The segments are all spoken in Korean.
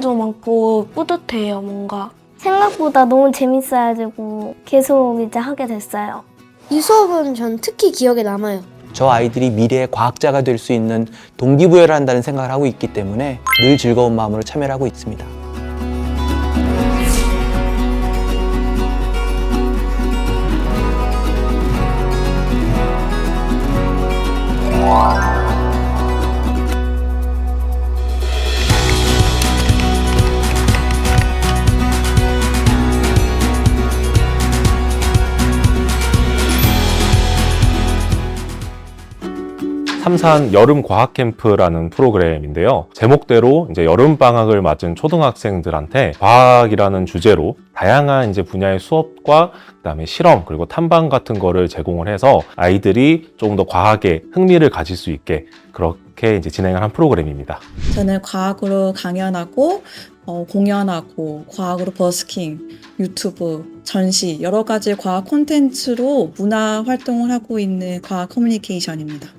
자신감도 많고 뿌듯해요, 뭔가. 생각보다 너무 재밌어가지고 계속 이제 하게 됐어요. 이 수업은 전 특히 기억에 남아요. 저 아이들이 미래의 과학자가 될 수 있는 동기부여를 한다는 생각을 하고 있기 때문에 늘 즐거운 마음으로 참여를 하고 있습니다. 삼산 여름 과학 캠프라는 프로그램인데요. 제목대로 이제 여름 방학을 맞은 초등학생들한테 과학이라는 주제로 다양한 이제 분야의 수업과 그다음에 실험 그리고 탐방 같은 거를 제공을 해서 아이들이 조금 더 과학에 흥미를 가질 수 있게 그렇게 이제 진행을 한 프로그램입니다. 저는 과학으로 강연하고 공연하고 과학으로 버스킹, 유튜브, 전시 여러 가지 과학 콘텐츠로 문화 활동을 하고 있는 과학 커뮤니케이션입니다.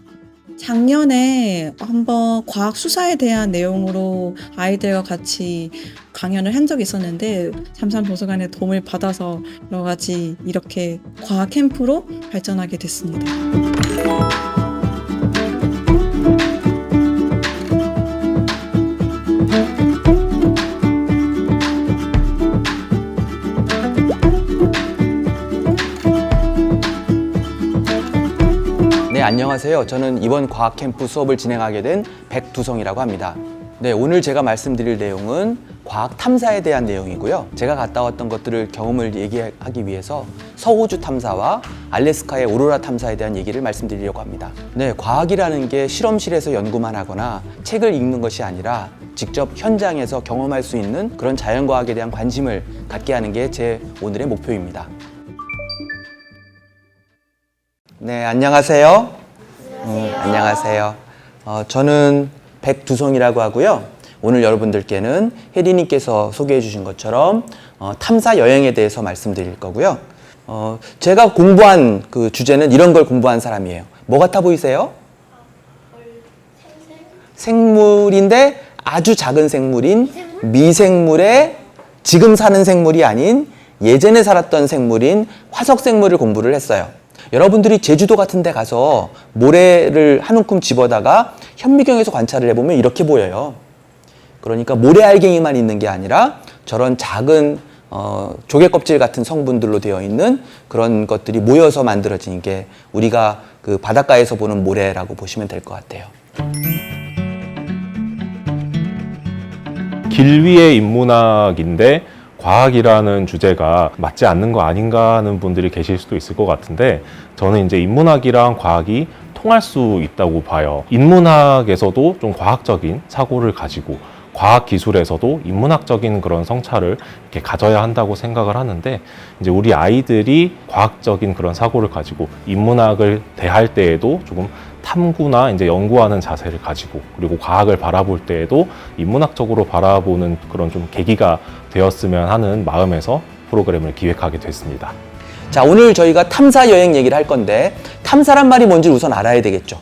작년에 한번 과학 수사에 대한 내용으로 아이들과 같이 강연을 한 적이 있었는데 삼산 도서관의 도움을 받아서 여러 가지 이렇게 과학 캠프로 발전하게 됐습니다. 네, 안녕하세요. 저는 이번 과학 캠프 수업을 진행하게 된 백두성이라고 합니다. 네, 오늘 제가 말씀드릴 내용은 과학 탐사에 대한 내용이고요. 제가 갔다 왔던 것들을 경험을 얘기하기 위해서 서호주 탐사와 알래스카의 오로라 탐사에 대한 얘기를 말씀드리려고 합니다. 네, 과학이라는 게 실험실에서 연구만 하거나 책을 읽는 것이 아니라 직접 현장에서 경험할 수 있는 그런 자연과학에 대한 관심을 갖게 하는 게 제 오늘의 목표입니다. 네, 안녕하세요. 안녕하세요. 저는 백두성이라고 하고요. 오늘 여러분들께는 혜리님께서 소개해 주신 것처럼 탐사 여행에 대해서 말씀드릴 거고요. 제가 공부한 그 주제는 이런 걸 공부한 사람이에요. 뭐 같아 보이세요? 생물인데 아주 작은 생물인 미생물의 지금 사는 생물이 아닌 예전에 살았던 생물인 화석 생물을 공부를 했어요. 여러분들이 제주도 같은 데 가서 모래를 한 움큼 집어다가 현미경에서 관찰을 해보면 이렇게 보여요. 그러니까 모래 알갱이만 있는 게 아니라 저런 작은 조개 껍질 같은 성분들로 되어 있는 그런 것들이 모여서 만들어진 게 우리가 그 바닷가에서 보는 모래라고 보시면 될 것 같아요. 길 위의 인문학인데 과학이라는 주제가 맞지 않는 거 아닌가 하는 분들이 계실 수도 있을 것 같은데 저는 이제 인문학이랑 과학이 통할 수 있다고 봐요. 인문학에서도 좀 과학적인 사고를 가지고 과학 기술에서도 인문학적인 그런 성찰을 이렇게 가져야 한다고 생각을 하는데 이제 우리 아이들이 과학적인 그런 사고를 가지고 인문학을 대할 때에도 조금 탐구나 이제 연구하는 자세를 가지고 그리고 과학을 바라볼 때에도 인문학적으로 바라보는 그런 좀 계기가 되었으면 하는 마음에서 프로그램을 기획하게 됐습니다. 자, 오늘 저희가 탐사 여행 얘기를 할 건데 탐사란 말이 뭔지 우선 알아야 되겠죠.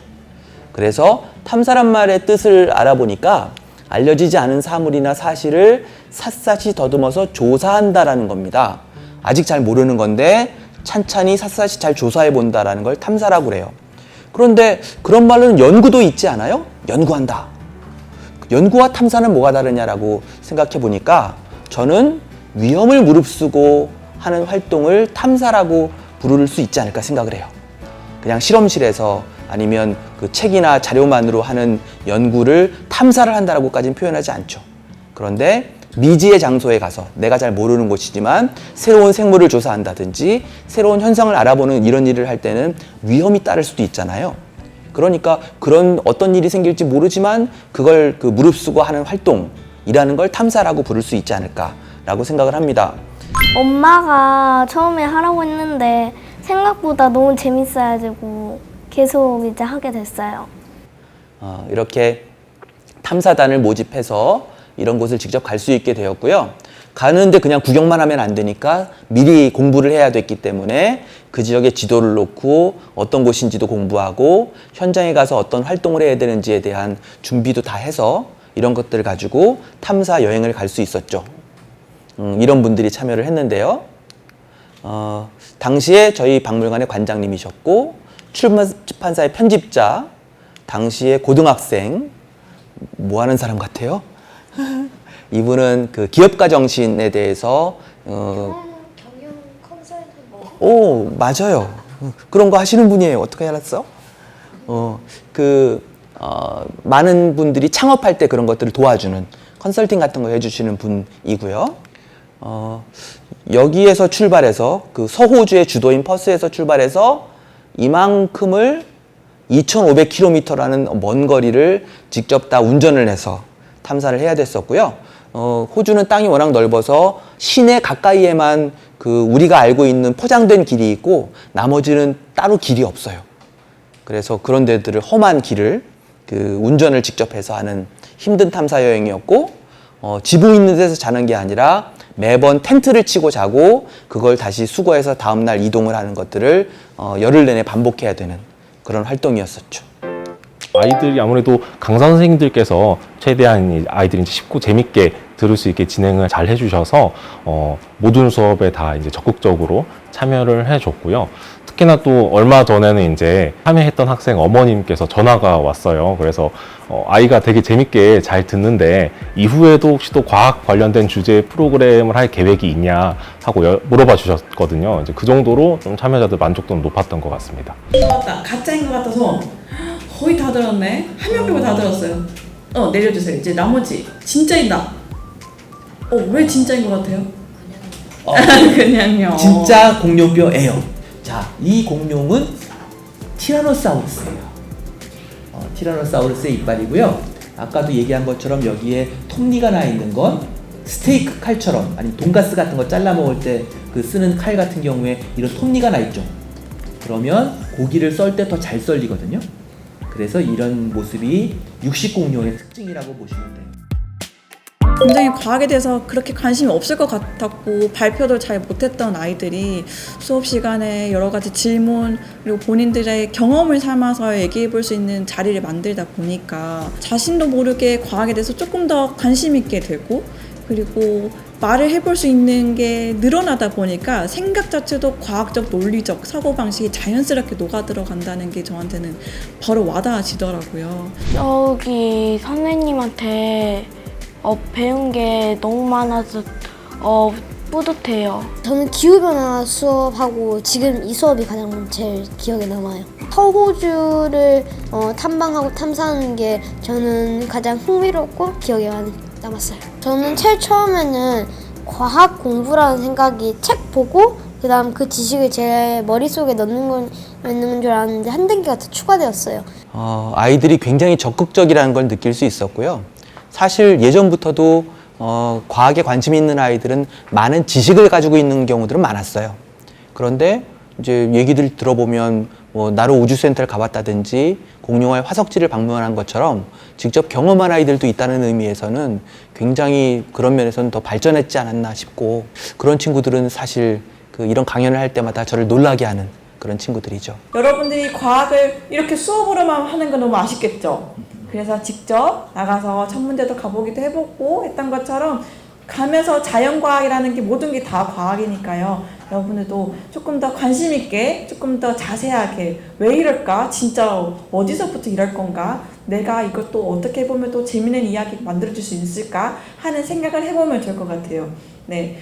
그래서 탐사란 말의 뜻을 알아보니까 알려지지 않은 사물이나 사실을 샅샅이 더듬어서 조사한다라는 겁니다. 아직 잘 모르는 건데 찬찬히 샅샅이 잘 조사해 본다라는 걸 탐사라고 그래요. 그런데 그런 말로는 연구도 있지 않아요? 연구한다. 연구와 탐사는 뭐가 다르냐라고 생각해 보니까 저는 위험을 무릅쓰고 하는 활동을 탐사라고 부를 수 있지 않을까 생각을 해요. 그냥 실험실에서 아니면 그 책이나 자료만으로 하는 연구를 탐사를 한다라고까지는 표현하지 않죠. 그런데 미지의 장소에 가서 내가 잘 모르는 곳이지만 새로운 생물을 조사한다든지 새로운 현상을 알아보는 이런 일을 할 때는 위험이 따를 수도 있잖아요. 그러니까 그런 어떤 일이 생길지 모르지만 그걸 그 무릅쓰고 하는 활동이라는 걸 탐사라고 부를 수 있지 않을까라고 생각을 합니다. 엄마가 처음에 하라고 했는데 생각보다 너무 재밌어가지고 계속 이제 하게 됐어요. 이렇게 탐사단을 모집해서 이런 곳을 직접 갈 수 있게 되었고요. 가는데 그냥 구경만 하면 안 되니까 미리 공부를 해야 됐기 때문에 그 지역의 지도를 놓고 어떤 곳인지도 공부하고 현장에 가서 어떤 활동을 해야 되는지에 대한 준비도 다 해서 이런 것들을 가지고 탐사 여행을 갈 수 있었죠. 이런 분들이 참여를 했는데요. 당시에 저희 박물관의 관장님이셨고 출판사의 편집자, 당시에 고등학생, 뭐 하는 사람 같아요? 이분은 그 기업가 정신에 대해서 오, 맞아요. 그런 거 하시는 분이에요. 어떻게 알았어? 많은 분들이 창업할 때 그런 것들을 도와주는 컨설팅 같은 거 해주시는 분이고요. 여기에서 출발해서 그 서호주의 주도인 퍼스에서 출발해서 이만큼을 2,500km라는 먼 거리를 직접 다 운전을 해서 탐사를 해야 됐었고요. 호주는 땅이 워낙 넓어서 시내 가까이에만 그 우리가 알고 있는 포장된 길이 있고 나머지는 따로 길이 없어요. 그래서 그런 데들을 험한 길을 그 운전을 직접 해서 하는 힘든 탐사 여행이었고 지붕 있는 데서 자는 게 아니라 매번 텐트를 치고 자고 그걸 다시 수거해서 다음날 이동을 하는 것들을 열흘 내내 반복해야 되는 그런 활동이었었죠. 아이들이 아무래도 강사 선생님들께서 최대한 아이들이 이제 쉽고 재밌게 들을 수 있게 진행을 잘 해주셔서 모든 수업에 다 이제 적극적으로 참여를 해줬고요. 특히나 또 얼마 전에는 이제 참여했던 학생 어머님께서 전화가 왔어요. 그래서 아이가 되게 재밌게 잘 듣는데 이후에도 혹시 또 과학 관련된 주제 프로그램을 할 계획이 있냐 하고 물어봐 주셨거든요. 이제 그 정도로 좀 참여자들 만족도는 높았던 것 같습니다. 맞다. 가짜인 것 같아서 거의 다 들었네. 한 명 빼고 다 들었어요. 내려주세요. 이제 나머지 진짜이다. 왜 진짜인 것 같아요? 그냥요. 진짜 공룡뼈예요. 자, 이 공룡은 티라노사우루스예요. 티라노사우루스의 이빨이고요. 아까도 얘기한 것처럼 여기에 톱니가 나 있는 건 스테이크 칼처럼, 아니 돈가스 같은 거 잘라 먹을 때 그 쓰는 칼 같은 경우에 이런 톱니가 나 있죠. 그러면 고기를 썰 때 더 잘 썰리거든요. 그래서 이런 모습이 육식 공룡의 특징이라고 보시면 돼요. 굉장히 과학에 대해서 그렇게 관심이 없을 것 같았고 발표도 잘 못했던 아이들이 수업 시간에 여러 가지 질문 그리고 본인들의 경험을 삼아서 얘기해 볼 수 있는 자리를 만들다 보니까 자신도 모르게 과학에 대해서 조금 더 관심 있게 되고 그리고 말을 해볼 수 있는 게 늘어나다 보니까 생각 자체도 과학적 논리적 사고방식이 자연스럽게 녹아들어간다는 게 저한테는 바로 와닿아지더라고요. 여기 선생님한테 배운 게 너무 많아서 뿌듯해요. 저는 기후변화 수업하고 지금 이 수업이 가장 제일 기억에 남아요. 서호주를 탐방하고 탐사하는 게 저는 가장 흥미롭고 기억에 많이 남았어요. 저는 제일 처음에는 과학 공부라는 생각이 책 보고 그 다음 그 지식을 제 머릿속에 넣는 줄 알았는데 한 단계가 더 추가되었어요. 아이들이 굉장히 적극적이라는 걸 느낄 수 있었고요. 사실 예전부터도 과학에 관심이 있는 아이들은 많은 지식을 가지고 있는 경우들은 많았어요. 그런데 이제 얘기들 들어보면 나로 우주센터를 가봤다든지 공룡의 화석지를 방문한 것처럼 직접 경험한 아이들도 있다는 의미에서는 굉장히 그런 면에서는 더 발전했지 않았나 싶고 그런 친구들은 사실 이런 강연을 할 때마다 저를 놀라게 하는 그런 친구들이죠. 여러분들이 과학을 이렇게 수업으로만 하는 건 너무 아쉽겠죠? 그래서 직접 나가서 천문대도 가보기도 해보고 했던 것처럼 가면서 자연과학이라는 게 모든 게 다 과학이니까요. 여러분들도 조금 더 관심 있게 조금 더 자세하게 왜 이럴까? 진짜 어디서부터 이럴 건가? 내가 이것도 어떻게 보면 또 재미있는 이야기 만들어줄 수 있을까? 하는 생각을 해보면 좋을 것 같아요. 네,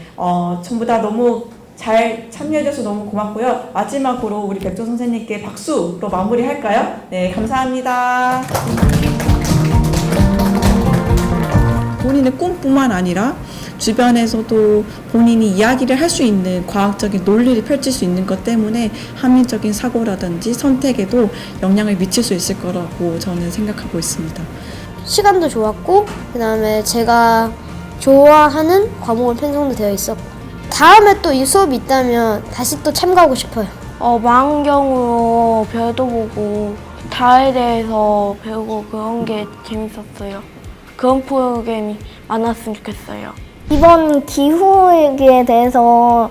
전부 다 너무 잘 참여해줘서 너무 고맙고요. 마지막으로 우리 백조 선생님께 박수로 마무리할까요? 네, 감사합니다. 본인의 꿈뿐만 아니라 주변에서도 본인이 이야기를 할 수 있는 과학적인 논리를 펼칠 수 있는 것 때문에 합리적인 사고라든지 선택에도 영향을 미칠 수 있을 거라고 저는 생각하고 있습니다. 시간도 좋았고 그 다음에 제가 좋아하는 과목은 편성도 되어 있었고 다음에 또 이 수업이 있다면 다시 또 참가하고 싶어요. 망원경으로 별도 보고 달에 대해서 배우고 그런 게 재밌었어요. 그런 프로그램이 많았으면 좋겠어요. 이번 기후위기에 대해서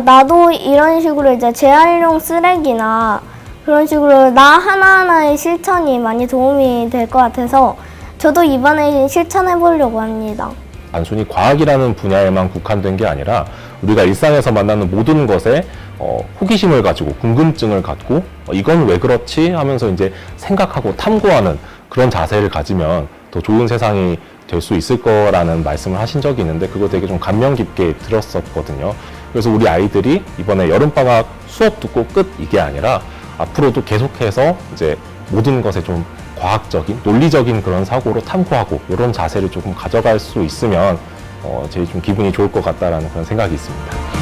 나도 이런 식으로 이제 재활용 쓰레기나 그런 식으로 나 하나하나의 실천이 많이 도움이 될 것 같아서 저도 이번에 실천해 보려고 합니다. 단순히 과학이라는 분야에만 국한된 게 아니라 우리가 일상에서 만나는 모든 것에 호기심을 가지고 궁금증을 갖고 이건 왜 그렇지 하면서 이제 생각하고 탐구하는 그런 자세를 가지면 더 좋은 세상이 될 수 있을 거라는 말씀을 하신 적이 있는데 그거 되게 좀 감명 깊게 들었었거든요. 그래서 우리 아이들이 이번에 여름방학 수업 듣고 끝 이게 아니라 앞으로도 계속해서 이제 모든 것에 좀 과학적인, 논리적인 그런 사고로 탐구하고 이런 자세를 조금 가져갈 수 있으면 제일 좀 기분이 좋을 것 같다라는 그런 생각이 있습니다.